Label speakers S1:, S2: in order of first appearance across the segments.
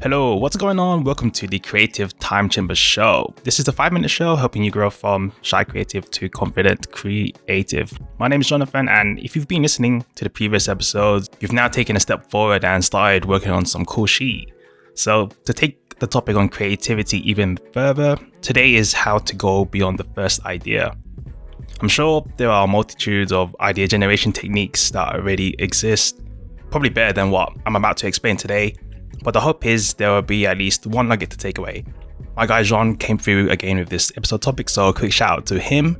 S1: Hello, what's going on? Welcome to the Creative Time Chamber Show. This is the 5-minute show helping you grow from shy creative to confident creative. My name is Jonathan, and if you've been listening to the previous episodes, you've now taken a step forward and started working on some cool shit. So to take the topic on creativity even further, today is how to go beyond the first idea. I'm sure there are multitudes of idea generation techniques that already exist, probably better than what I'm about to explain today. But the hope is there will be at least one nugget to take away. My guy Jean came through again with this episode topic, so a quick shout out to him.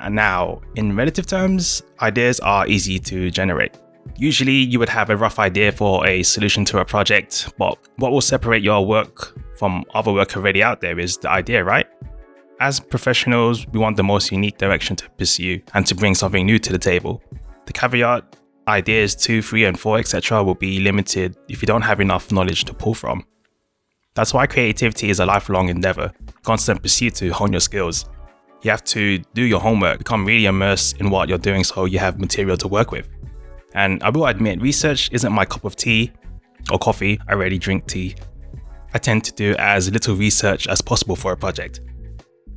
S1: And now, in relative terms, ideas are easy to generate. Usually you would have a rough idea for a solution to a project, but what will separate your work from other work already out there is the idea, right? As professionals, we want the most unique direction to pursue and to bring something new to the table. The caveat: ideas 2, 3, and 4, etc. will be limited if you don't have enough knowledge to pull from. That's why creativity is a lifelong endeavour, constant pursuit to hone your skills. You have to do your homework, become really immersed in what you're doing so you have material to work with. And I will admit, research isn't my cup of tea or coffee. I rarely drink tea. I tend to do as little research as possible for a project,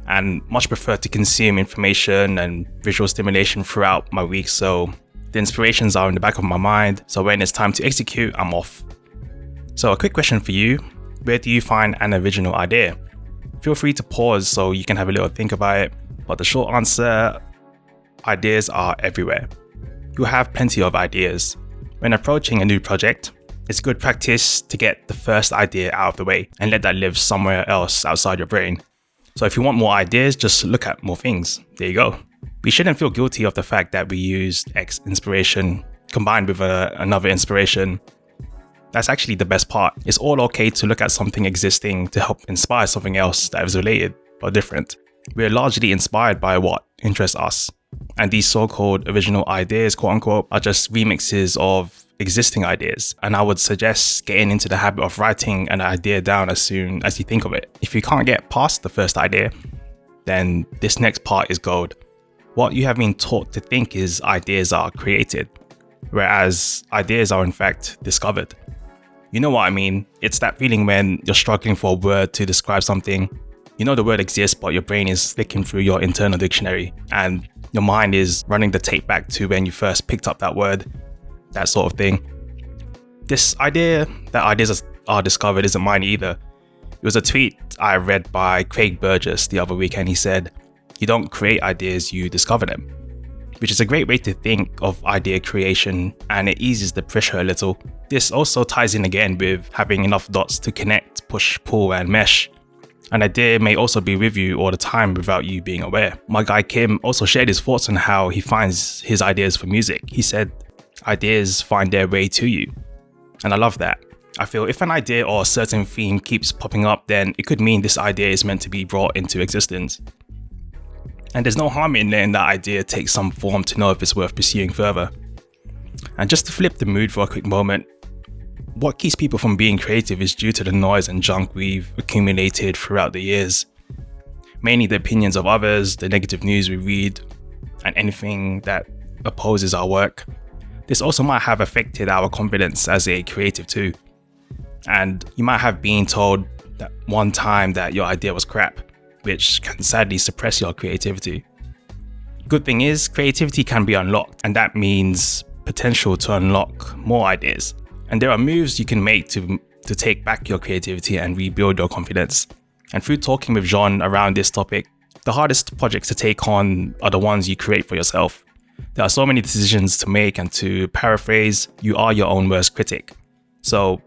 S1: and much prefer to consume information and visual stimulation throughout my week, so the inspirations are in the back of my mind, so when it's time to execute, I'm off. So a quick question for you: where do you find an original idea? Feel free to pause so you can have a little think about it, but the short answer: ideas are everywhere. You have plenty of ideas. When approaching a new project, it's good practice to get the first idea out of the way and let that live somewhere else outside your brain. So if you want more ideas, just look at more things. There you go. We shouldn't feel guilty of the fact that we used X inspiration combined with another inspiration. That's actually the best part. It's all okay to look at something existing to help inspire something else that is related but different. We're largely inspired by what interests us. And these so-called original ideas, quote unquote, are just remixes of existing ideas. And I would suggest getting into the habit of writing an idea down as soon as you think of it. If you can't get past the first idea, then this next part is gold. What you have been taught to think is ideas are created, whereas ideas are in fact discovered. You know what I mean? It's that feeling when you're struggling for a word to describe something. You know the word exists, but your brain is flicking through your internal dictionary and your mind is running the tape back to when you first picked up that word, that sort of thing. This idea that ideas are discovered isn't mine either. It was a tweet I read by Craig Burgess the other week, and he said, "You don't create ideas, you discover them," which is a great way to think of idea creation, and it eases the pressure a little. This also ties in again with having enough dots to connect, push, pull, and mesh. An idea may also be with you all the time without you being aware. My guy Kiiymm also shared his thoughts on how he finds his ideas for music. He said, "Ideas find their way to you." And I love that. I feel if an idea or a certain theme keeps popping up, then it could mean this idea is meant to be brought into existence. And there's no harm in letting that idea take some form to know if it's worth pursuing further. And just to flip the mood for a quick moment, what keeps people from being creative is due to the noise and junk we've accumulated throughout the years. Mainly the opinions of others, the negative news we read, and anything that opposes our work. This also might have affected our confidence as a creative too. And you might have been told that one time that your idea was crap, which can sadly suppress your creativity. Good thing is, creativity can be unlocked, and that means potential to unlock more ideas. And there are moves you can make to take back your creativity and rebuild your confidence. And through talking with Jean around this topic, the hardest projects to take on are the ones you create for yourself. There are so many decisions to make, and to paraphrase, you are your own worst critic. So,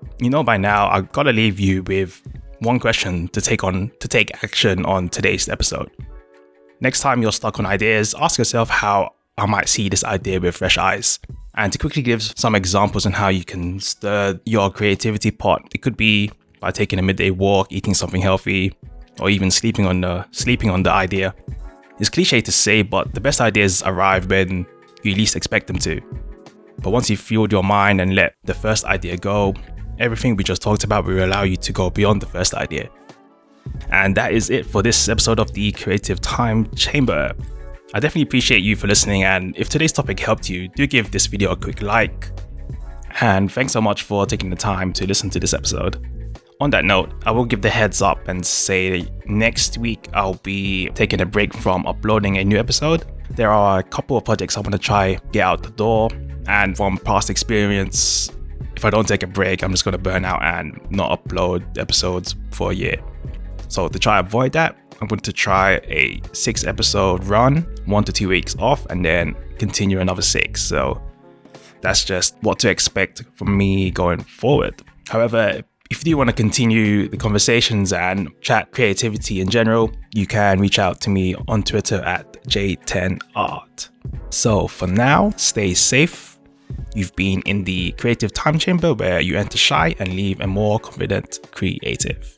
S1: by now, I've got to leave you with one question to take action on today's episode. Next time you're stuck on ideas, ask yourself how I might see this idea with fresh eyes. And to quickly give some examples on how you can stir your creativity pot, it could be by taking a midday walk, eating something healthy, or even sleeping on the idea. It's cliche to say, but the best ideas arrive when you least expect them to. But once you've fueled your mind and let the first idea go, everything we just talked about will allow you to go beyond the first idea. And that is it for this episode of the Creative Time Chamber. I definitely appreciate you for listening, and if today's topic helped you, do give this video a quick like. And thanks so much for taking the time to listen to this episode. On that note, I will give the heads up and say next week I'll be taking a break from uploading a new episode. There are a couple of projects I want to try get out the door, and from past experience, if I don't take a break, I'm just going to burn out and not upload episodes for a year. So to try avoid that, I'm going to try a 6-episode run, 1 to 2 weeks off, and then continue another 6. So that's just what to expect from me going forward. However, if you do want to continue the conversations and chat creativity in general, you can reach out to me on Twitter at J10Art. So for now, stay safe. You've been in the creative time chamber where you enter shy and leave a more confident creative.